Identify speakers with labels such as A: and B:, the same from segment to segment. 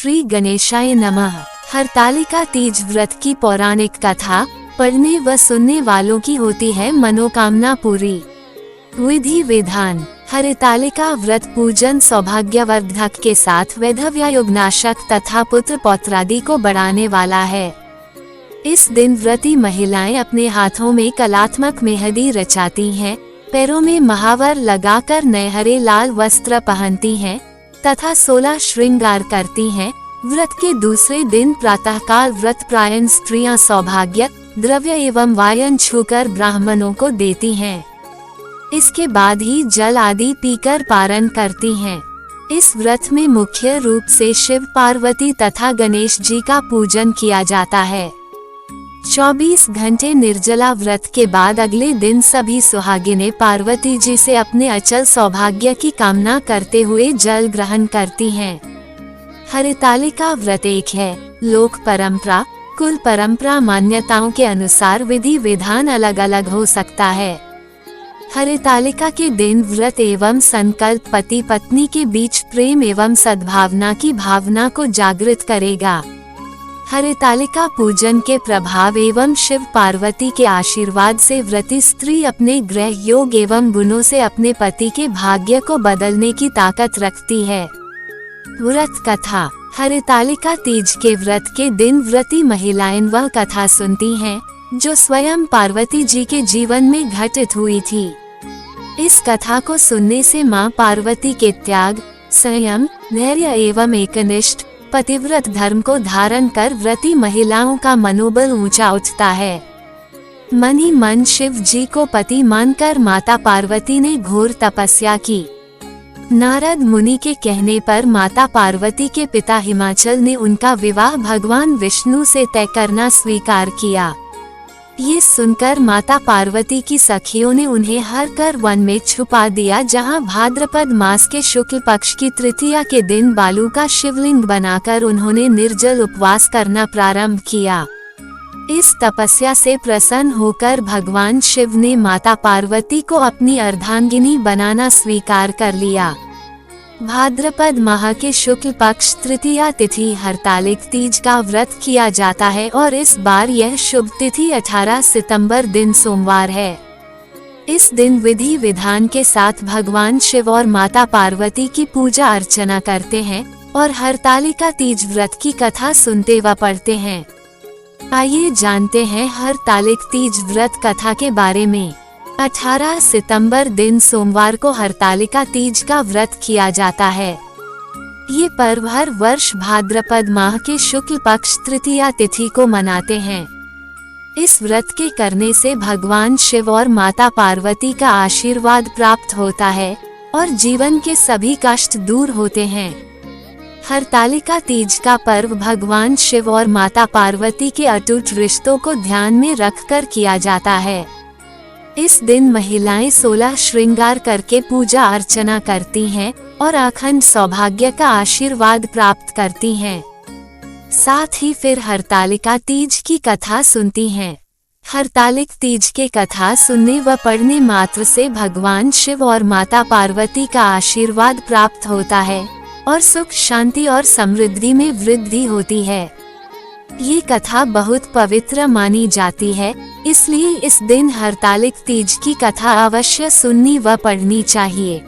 A: श्री गणेशाय नमः। हरतालिका तीज व्रत की पौराणिक कथा पढ़ने व सुनने वालों की होती है मनोकामना पूरी। विधि विधान। हरतालिका व्रत पूजन सौभाग्यवर्धक के साथ वैधव्ययुगनाशक तथा पुत्र पौत्रादि को बढ़ाने वाला है। इस दिन व्रती महिलाएं अपने हाथों में कलात्मक मेहंदी रचाती हैं, पैरों में महावर लगाकर नए हरे लाल वस्त्र पहनती हैं तथा 16 श्रृंगार करती हैं। व्रत के दूसरे दिन प्रातःकाल व्रत प्रायण स्त्रियां सौभाग्य द्रव्य एवं वायन छूकर ब्राह्मणों को देती हैं। इसके बाद ही जल आदि पीकर पारण करती हैं। इस व्रत में मुख्य रूप से शिव पार्वती तथा गणेश जी का पूजन किया जाता है। 24 घंटे निर्जला व्रत के बाद अगले दिन सभी सुहागिनें पार्वती जी से अपने अचल सौभाग्य की कामना करते हुए जल ग्रहण करती हैं। हरतालिका व्रत एक है। लोक परंपरा कुल परंपरा मान्यताओं के अनुसार विधि विधान अलग अलग हो सकता है। हरतालिका के दिन व्रत एवं संकल्प पति पत्नी के बीच प्रेम एवं सद्भावना की भावना को जागृत करेगा। हरतालिका पूजन के प्रभाव एवं शिव पार्वती के आशीर्वाद से व्रती स्त्री अपने ग्रह योग एवं गुणों से अपने पति के भाग्य को बदलने की ताकत रखती है। व्रत कथा। हरतालिका तीज के व्रत के दिन व्रती महिलाएं वह कथा सुनती हैं जो स्वयं पार्वती जी के जीवन में घटित हुई थी। इस कथा को सुनने से मां पार्वती के त्याग, संयम, धैर्य एवं एकनिष्ठ पतिव्रत धर्म को धारण कर व्रती महिलाओं का मनोबल ऊंचा उठता है। मन ही मन शिव जी को पति मानकर माता पार्वती ने घोर तपस्या की। नारद मुनि के कहने पर माता पार्वती के पिता हिमाचल ने उनका विवाह भगवान विष्णु से तय करना स्वीकार किया। ये सुनकर माता पार्वती की सखियों ने उन्हें हर कर वन में छुपा दिया, जहां भाद्रपद मास के शुक्ल पक्ष की तृतीया के दिन बालू का शिवलिंग बनाकर उन्होंने निर्जल उपवास करना प्रारंभ किया। इस तपस्या से प्रसन्न होकर भगवान शिव ने माता पार्वती को अपनी अर्धांगिनी बनाना स्वीकार कर लिया। भाद्रपद माह के शुक्ल पक्ष तृतीया तिथि हरतालिक तीज का व्रत किया जाता है और इस बार यह शुभ तिथि 18 सितंबर दिन सोमवार है। इस दिन विधि विधान के साथ भगवान शिव और माता पार्वती की पूजा अर्चना करते हैं और हरतालिका तीज व्रत की कथा सुनते व पढ़ते हैं। आइए जानते हैं हरतालिक तीज व्रत कथा के बारे में। 18 सितंबर दिन सोमवार को हरतालिका तीज का व्रत किया जाता है। ये पर्व हर वर्ष भाद्रपद माह के शुक्ल पक्ष तृतीया तिथि को मनाते हैं। इस व्रत के करने से भगवान शिव और माता पार्वती का आशीर्वाद प्राप्त होता है और जीवन के सभी कष्ट दूर होते हैं। हरतालिका तीज का पर्व भगवान शिव और माता पार्वती के अटूट रिश्तों को ध्यान में रखकर किया जाता है। इस दिन महिलाएं 16 श्रृंगार करके पूजा अर्चना करती हैं और अखंड सौभाग्य का आशीर्वाद प्राप्त करती हैं। साथ ही फिर हरतालिका तीज की कथा सुनती हैं। हरतालिक तीज के कथा सुनने व पढ़ने मात्र से भगवान शिव और माता पार्वती का आशीर्वाद प्राप्त होता है और सुख शांति और समृद्धि में वृद्धि होती है। ये कथा बहुत पवित्र मानी जाती है, इसलिए इस दिन हरतालिक तीज की कथा अवश्य सुननी व पढ़नी चाहिए।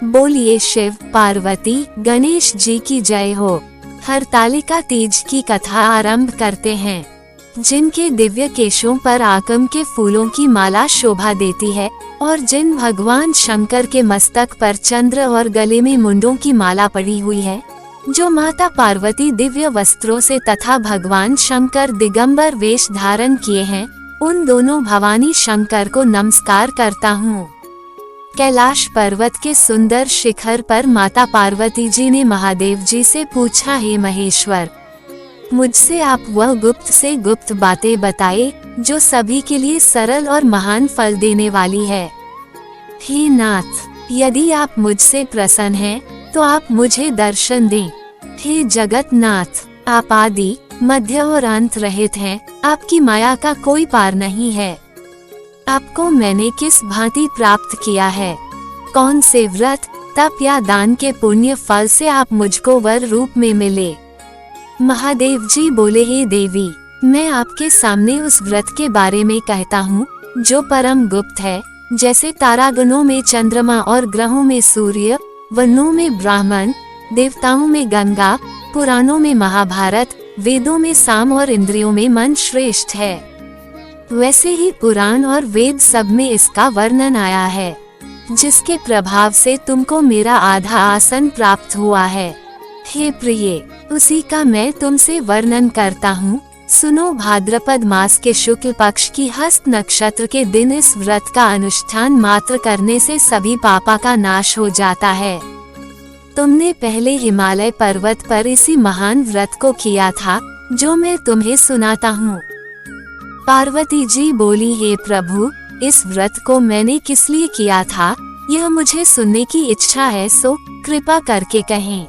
A: बोलिए शिव पार्वती गणेश जी की जय हो। हरतालिका तीज की कथा आरंभ करते हैं। जिनके दिव्य केशों पर आकम के फूलों की माला शोभा देती है और जिन भगवान शंकर के मस्तक पर चंद्र और गले में मुंडों की माला पड़ी हुई है, जो माता पार्वती दिव्य वस्त्रों से तथा भगवान शंकर दिगंबर वेश धारण किए हैं, उन दोनों भवानी शंकर को नमस्कार करता हूँ। कैलाश पर्वत के सुंदर शिखर पर माता पार्वती जी ने महादेव जी से पूछा, हे महेश्वर, मुझसे आप वह गुप्त से गुप्त बातें बताए जो सभी के लिए सरल और महान फल देने वाली है। हे नाथ, यदि आप मुझसे प्रसन्न हैं, तो आप मुझे दर्शन दें। हे जगत नाथ, आप आदि मध्य और अंत रहित हैं, आपकी माया का कोई पार नहीं है। आपको मैंने किस भांति प्राप्त किया है? कौन से व्रत, तप या दान के पुण्य फल से आप मुझको वर रूप में मिले? महादेव जी बोले, हे देवी, मैं आपके सामने उस व्रत के बारे में कहता हूँ जो परम गुप्त है। जैसे तारागणों में चंद्रमा और ग्रहों में सूर्य, वर्णों में ब्राह्मण, देवताओं में गंगा, पुराणों में महाभारत, वेदों में साम और इंद्रियों में मन श्रेष्ठ है, वैसे ही पुराण और वेद सब में इसका वर्णन आया है, जिसके प्रभाव से तुमको मेरा आधा आसन प्राप्त हुआ है। हे प्रिय, उसी का मैं तुमसे वर्णन करता हूँ। सुनो, भाद्रपद मास के शुक्ल पक्ष की हस्त नक्षत्र के दिन इस व्रत का अनुष्ठान मात्र करने से सभी पापा का नाश हो जाता है। तुमने पहले हिमालय पर्वत पर इसी महान व्रत को किया था जो मैं तुम्हें सुनाता हूँ। पार्वती जी बोली, हे प्रभु, इस व्रत को मैंने किस लिए किया था यह मुझे सुनने की इच्छा है, सो कृपा करके कहें।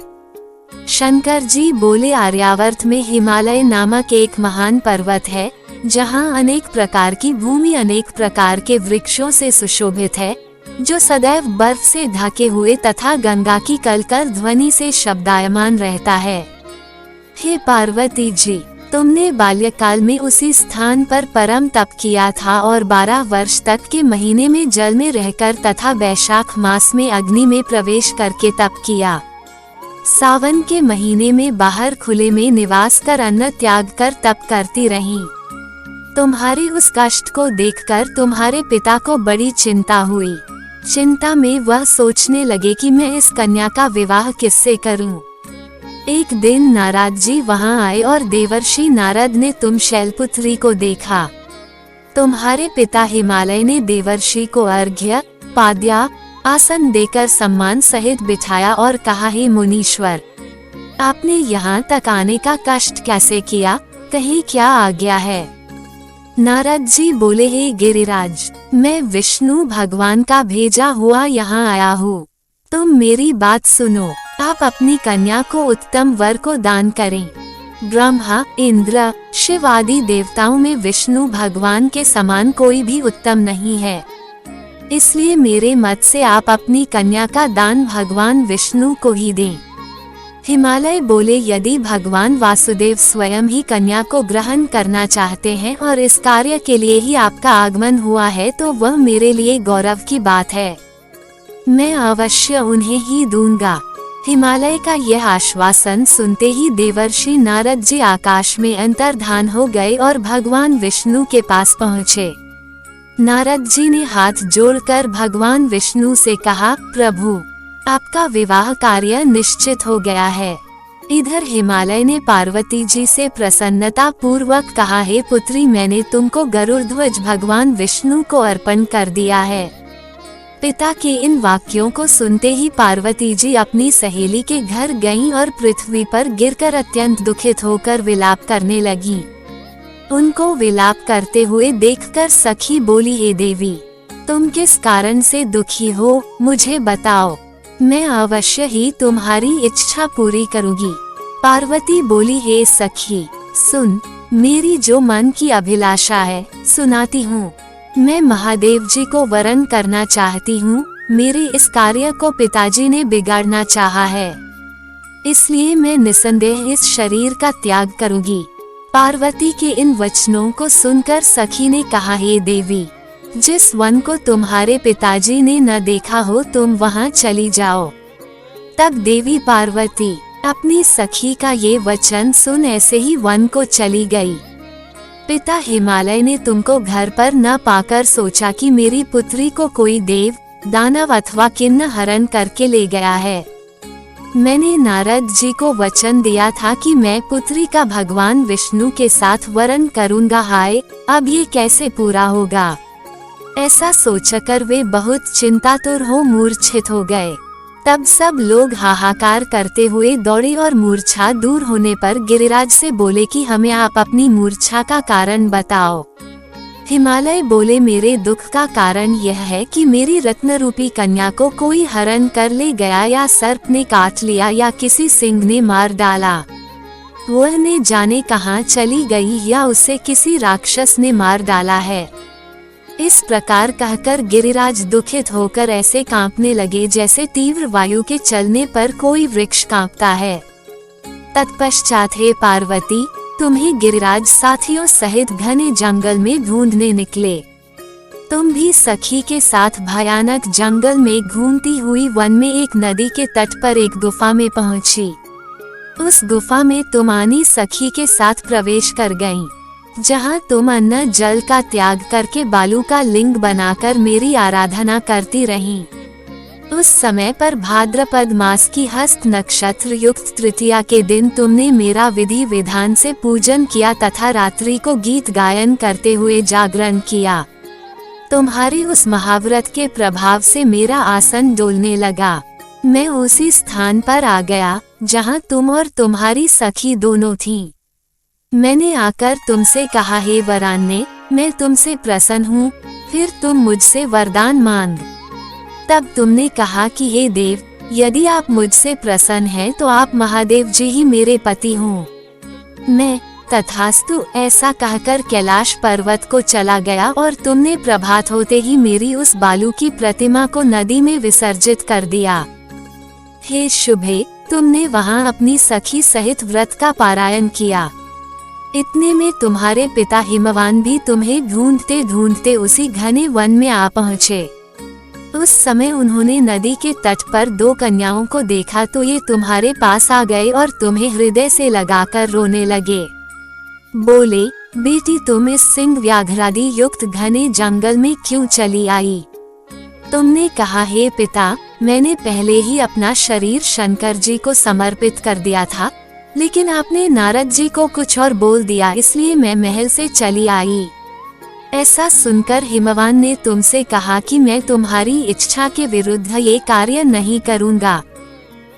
A: शंकर जी बोले, आर्यावर्त में हिमालय नामक एक महान पर्वत है जहाँ अनेक प्रकार की भूमि अनेक प्रकार के वृक्षों से सुशोभित है, जो सदैव बर्फ से ढके हुए तथा गंगा की कलकल ध्वनि से शब्दायमान रहता है। हे पार्वती जी, तुमने बाल्यकाल में उसी स्थान पर परम तप किया था और 12 वर्ष तक के महीने में जल में रहकर तथा वैशाख मास में अग्नि में प्रवेश करके तप किया। सावन के महीने में बाहर खुले में निवास कर अन्न त्याग कर तप करती रहीं। तुम्हारे उस कष्ट को देखकर तुम्हारे पिता को बड़ी चिंता हुई। चिंता में वह सोचने लगे कि मैं इस कन्या का विवाह किससे करूं। एक दिन नारद जी वहां आए और देवर्षि नारद ने तुम शैलपुत्री को देखा। तुम्हारे पिता हिमालय ने देवर्षि को अर्घ्य, पाद्या, आसन देकर सम्मान सहित बिठाया और कहा, हे मुनीश्वर, आपने यहाँ तक आने का कष्ट कैसे किया, कहीं क्या आज्ञा है? नारद जी बोले, हे गिरिराज, मैं विष्णु भगवान का भेजा हुआ यहाँ आया हूँ। तुम मेरी बात सुनो। आप अपनी कन्या को उत्तम वर को दान करें। ब्रह्मा, इंद्र, शिव आदि देवताओं में विष्णु भगवान के समान कोई भी उत्तम नहीं है, इसलिए मेरे मत से आप अपनी कन्या का दान भगवान विष्णु को ही दें। हिमालय बोले, यदि भगवान वासुदेव स्वयं ही कन्या को ग्रहण करना चाहते हैं और इस कार्य के लिए ही आपका आगमन हुआ है तो वह मेरे लिए गौरव की बात है। मैं अवश्य उन्हें ही दूंगा। हिमालय का यह आश्वासन सुनते ही देवर्षि नारद जी आकाश में अंतर्धान हो गए और भगवान विष्णु के पास पहुँचे। नारद जी ने हाथ जोड़कर भगवान विष्णु से कहा, प्रभु, आपका विवाह कार्य निश्चित हो गया है। इधर हिमालय ने पार्वती जी से प्रसन्नता पूर्वक कहा, हे पुत्री, मैंने तुमको गरुड़ ध्वज भगवान विष्णु को अर्पण कर दिया है। पिता के इन वाक्यों को सुनते ही पार्वती जी अपनी सहेली के घर गईं और पृथ्वी पर गिरकर अत्यंत दुखित होकर विलाप करने लगीं। उनको विलाप करते हुए देखकर सखी बोली, हे देवी, तुम किस कारण से दुखी हो, मुझे बताओ, मैं अवश्य ही तुम्हारी इच्छा पूरी करूंगी। पार्वती बोली, हे सखी, सुन, मेरी जो मन की अभिलाषा है सुनाती हूँ। मैं महादेव जी को वरण करना चाहती हूँ। मेरे इस कार्य को पिताजी ने बिगाड़ना चाहा है, इसलिए मैं निसंदेह इस शरीर का त्याग करूंगी। पार्वती के इन वचनों को सुनकर सखी ने कहा, हे देवी, जिस वन को तुम्हारे पिताजी ने न देखा हो तुम वहां चली जाओ। तब देवी पार्वती अपनी सखी का ये वचन सुन ऐसे ही वन को चली गई। पिता हिमालय ने तुमको घर पर न पाकर सोचा कि मेरी पुत्री को कोई देव, दानव अथवा किन्न हरण करके ले गया है। मैंने नारद जी को वचन दिया था कि मैं पुत्री का भगवान विष्णु के साथ वरण करूंगा। हाय, अब ये कैसे पूरा होगा? ऐसा सोचकर वे बहुत चिंतातुर हो मूर्छित हो गए। तब सब लोग हाहाकार करते हुए दौड़े और मूर्छा दूर होने पर गिरिराज से बोले कि हमें आप अपनी मूर्छा का कारण बताओ। हिमालय बोले, मेरे दुख का कारण यह है कि मेरी रत्न रूपी कन्या को कोई हरण कर ले गया, या सर्प ने काट लिया, या किसी सिंह ने मार डाला। वह ने जाने कहाँ चली गई, या उसे किसी राक्षस ने मार डाला है। इस प्रकार कहकर गिरिराज दुखित होकर ऐसे कांपने लगे जैसे तीव्र वायु के चलने पर कोई वृक्ष कांपता है। तत्पश्चात हे पार्वती, तुम्हें गिरिराज साथियों सहित घने जंगल में ढूंढने निकले। तुम भी सखी के साथ भयानक जंगल में घूमती हुई वन में एक नदी के तट पर एक गुफा में पहुंची। उस गुफा में तुम आनी सखी के साथ प्रवेश कर गईं, जहां तुम अन्न जल का त्याग करके बालू का लिंग बनाकर मेरी आराधना करती रहीं। उस समय पर भाद्रपद मास की हस्त नक्षत्र युक्त तृतीया के दिन तुमने मेरा विधि विधान से पूजन किया तथा रात्रि को गीत गायन करते हुए जागरण किया। तुम्हारी उस महाव्रत के प्रभाव से मेरा आसन डोलने लगा। मैं उसी स्थान पर आ गया जहां तुम और तुम्हारी सखी दोनों थीं। मैंने आकर तुमसे कहा, हे वरान्ने, मैं तुमसे प्रसन्न हूँ, फिर तुम मुझसे वरदान मांग। तब तुमने कहा कि हे देव, यदि आप मुझसे प्रसन्न हैं तो आप महादेव जी ही मेरे पति हों। मैं तथास्तु ऐसा कहकर कैलाश पर्वत को चला गया और तुमने प्रभात होते ही मेरी उस बालू की प्रतिमा को नदी में विसर्जित कर दिया। हे शुभे, तुमने वहां अपनी सखी सहित व्रत का पारायण किया। इतने में तुम्हारे पिता हिमवान भी तुम्हें ढूंढते ढूंढते उसी घने वन में आ पहुँचे। उस समय उन्होंने नदी के तट पर 2 कन्याओं को देखा तो ये तुम्हारे पास आ गए और तुम्हें हृदय से लगाकर रोने लगे। बोले, बेटी, तुम इस सिंह व्याघ्रादि युक्त घने जंगल में क्यों चली आई? तुमने कहा, हे पिता, मैंने पहले ही अपना शरीर शंकर जी को समर्पित कर दिया था, लेकिन आपने नारद जी को कुछ और बोल दिया, इसलिए मैं महल से चली आई। ऐसा सुनकर हिमवान ने तुमसे कहा कि मैं तुम्हारी इच्छा के विरुद्ध ये कार्य नहीं करूँगा।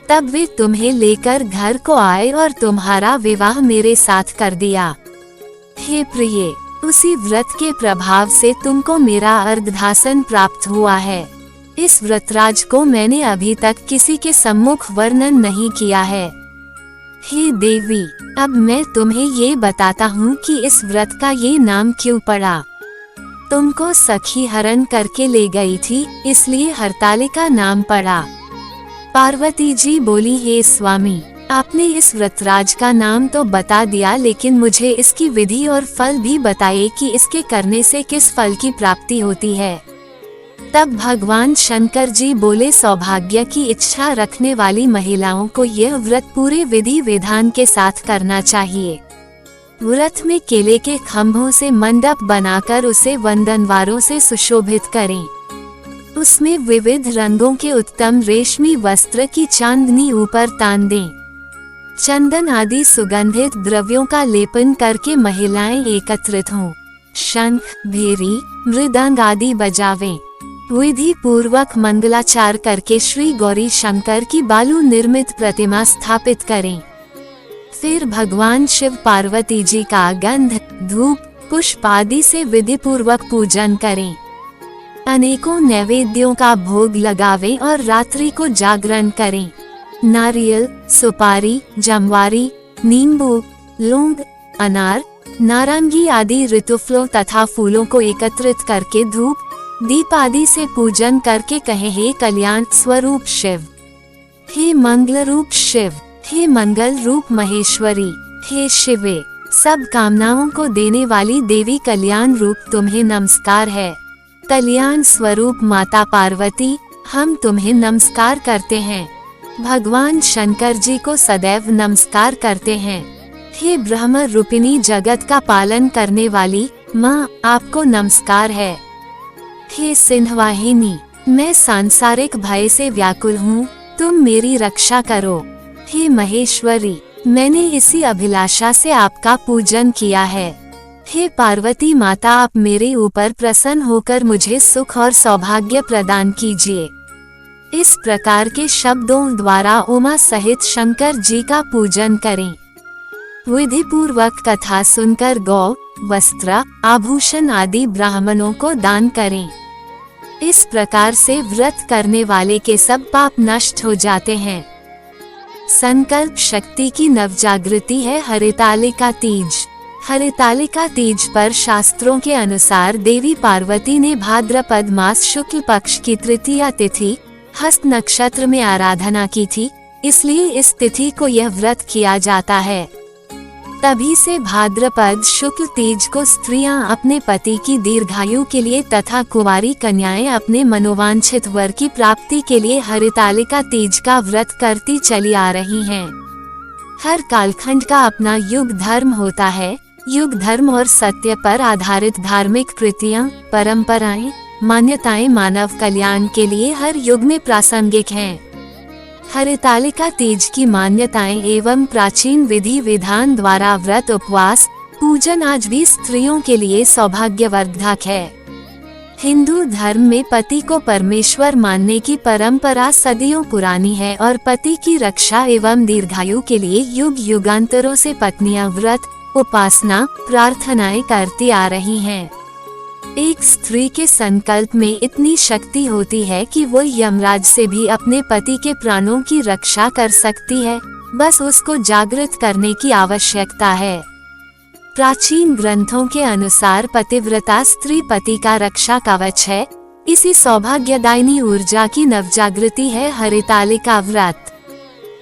A: तब वे तुम्हें लेकर घर को आए और तुम्हारा विवाह मेरे साथ कर दिया। हे प्रिये, उसी व्रत के प्रभाव से तुमको मेरा अर्धधासन प्राप्त हुआ है। इस व्रतराज को मैंने अभी तक किसी के सम्मुख वर्णन नहीं किया है। हे देवी, अब मैं तुम्हें ये बताता हूँ कि इस व्रत का ये नाम क्यों पड़ा। तुमको सखी हरण करके ले गई थी, इसलिए हरतालिका नाम पड़ा। पार्वती जी बोली, हे स्वामी, आपने इस व्रतराज का नाम तो बता दिया, लेकिन मुझे इसकी विधि और फल भी बताइए कि इसके करने से किस फल की प्राप्ति होती है। तब भगवान शंकर जी बोले, सौभाग्य की इच्छा रखने वाली महिलाओं को यह व्रत पूरे विधि विधान के साथ करना चाहिए। व्रत में केले के खम्भों से मंडप बनाकर उसे वंदनवारों से सुशोभित करें। उसमें विविध रंगों के उत्तम रेशमी वस्त्र की चांदनी ऊपर तान दें। चंदन आदि सुगंधित द्रव्यों का लेपन करके महिलाएं एकत्रित हों। शंख, भेरी, मृदंग आदि बजावें। विधि पूर्वक मंगलाचार करके श्री गौरी शंकर की बालू निर्मित प्रतिमा स्थापित करें। फिर भगवान शिव पार्वती जी का गंध, धूप, पुष्प आदि से विधि पूर्वक पूजन करें। अनेकों नैवेद्यों का भोग लगावें और रात्रि को जागरण करें। नारियल, सुपारी, जमवारी, नींबू, लौंग, अनार, नारंगी आदि ऋतुफलों तथा फूलों को एकत्रित करके धूप, दीप आदि से पूजन करके कहे, हे कल्याण स्वरूप शिव, हे मंगल रूप शिव, हे मंगल रूप महेश्वरी, हे शिवे, सब कामनाओं को देने वाली देवी कल्याण रूप तुम्हें नमस्कार है। कल्याण स्वरूप माता पार्वती, हम तुम्हें नमस्कार करते हैं। भगवान शंकर जी को सदैव नमस्कार करते हैं। हे ब्रह्म रूपिणी जगत का पालन करने वाली माँ, आपको नमस्कार है। हे सिंहवाहिनी, मैं सांसारिक भय से व्याकुल हूँ, तुम मेरी रक्षा करो। हे महेश्वरी, मैंने इसी अभिलाषा से आपका पूजन किया है। हे पार्वती माता, आप मेरे ऊपर प्रसन्न होकर मुझे सुख और सौभाग्य प्रदान कीजिए। इस प्रकार के शब्दों द्वारा उमा सहित शंकर जी का पूजन करें। विधि पूर्वक कथा सुनकर गौ, वस्त्र, आभूषण आदि ब्राह्मणों को दान करें। इस प्रकार से व्रत करने वाले के सब पाप नष्ट हो जाते हैं। संकल्प शक्ति की नवजागृति है हरितालिका तीज। हरितालिका तीज पर शास्त्रों के अनुसार देवी पार्वती ने भाद्रपद मास शुक्ल पक्ष की तृतीया तिथि हस्त नक्षत्र में आराधना की थी, इसलिए इस तिथि को यह व्रत किया जाता है। तभी से भाद्रपद शुक्ल तीज को स्त्रियां अपने पति की दीर्घायु के लिए तथा कुंवारी कन्याएं अपने मनोवांछित वर की प्राप्ति के लिए हरितालिका तीज का व्रत करती चली आ रही हैं। हर कालखंड का अपना युग धर्म होता है। युग धर्म और सत्य पर आधारित धार्मिक कृतियां, परंपराएं, मान्यताएं मानव कल्याण के लिए हर युग में प्रासंगिक हैं। हरितालिका तीज की मान्यताएं एवं प्राचीन विधि विधान द्वारा व्रत उपवास पूजन आज भी स्त्रियों के लिए सौभाग्यवर्धक है। हिंदू धर्म में पति को परमेश्वर मानने की परंपरा सदियों पुरानी है और पति की रक्षा एवं दीर्घायु के लिए युग युगांतरों से पत्नियां व्रत, उपासना, प्रार्थनाएं करती आ रही हैं। एक स्त्री के संकल्प में इतनी शक्ति होती है कि वो यमराज से भी अपने पति के प्राणों की रक्षा कर सकती है, बस उसको जागृत करने की आवश्यकता है। प्राचीन ग्रंथों के अनुसार पतिव्रता स्त्री पति का रक्षा कवच है। इसी सौभाग्यदायिनी ऊर्जा की नवजागृति है हरितालिका व्रत।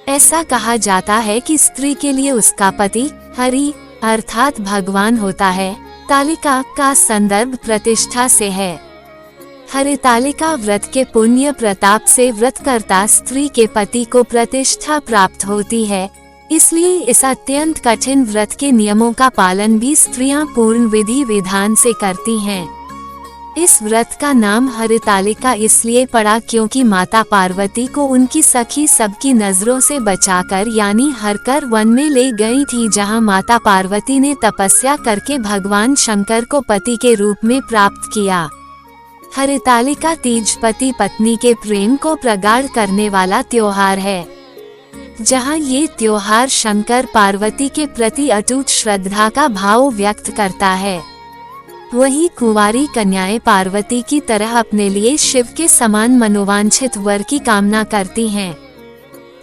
A: ऐसा कहा जाता है कि स्त्री के लिए उसका पति हरि अर्थात भगवान होता है। तालिका का संदर्भ प्रतिष्ठा से है। हरितालिका व्रत के पुण्य प्रताप से व्रतकर्ता स्त्री के पति को प्रतिष्ठा प्राप्त होती है। इसलिए इस अत्यंत कठिन व्रत के नियमों का पालन भी स्त्रियां पूर्ण विधि विधान से करती हैं। इस व्रत का नाम हरितालिका इसलिए पड़ा क्योंकि माता पार्वती को उनकी सखी सबकी नजरों से बचाकर यानी हरकर वन में ले गई थी, जहां माता पार्वती ने तपस्या करके भगवान शंकर को पति के रूप में प्राप्त किया। हरितालिका तीज पति पत्नी के प्रेम को प्रगाढ़ करने वाला त्योहार है, जहां ये त्योहार शंकर पार्वती के प्रति अटूट श्रद्धा का भाव व्यक्त करता है। वहीं कुंवारी कन्याएं पार्वती की तरह अपने लिए शिव के समान मनोवांछित वर की कामना करती हैं।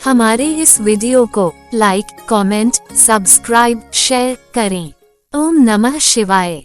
A: हमारे इस वीडियो को लाइक, कमेंट, सब्सक्राइब, शेयर करें। ओम नमः शिवाय।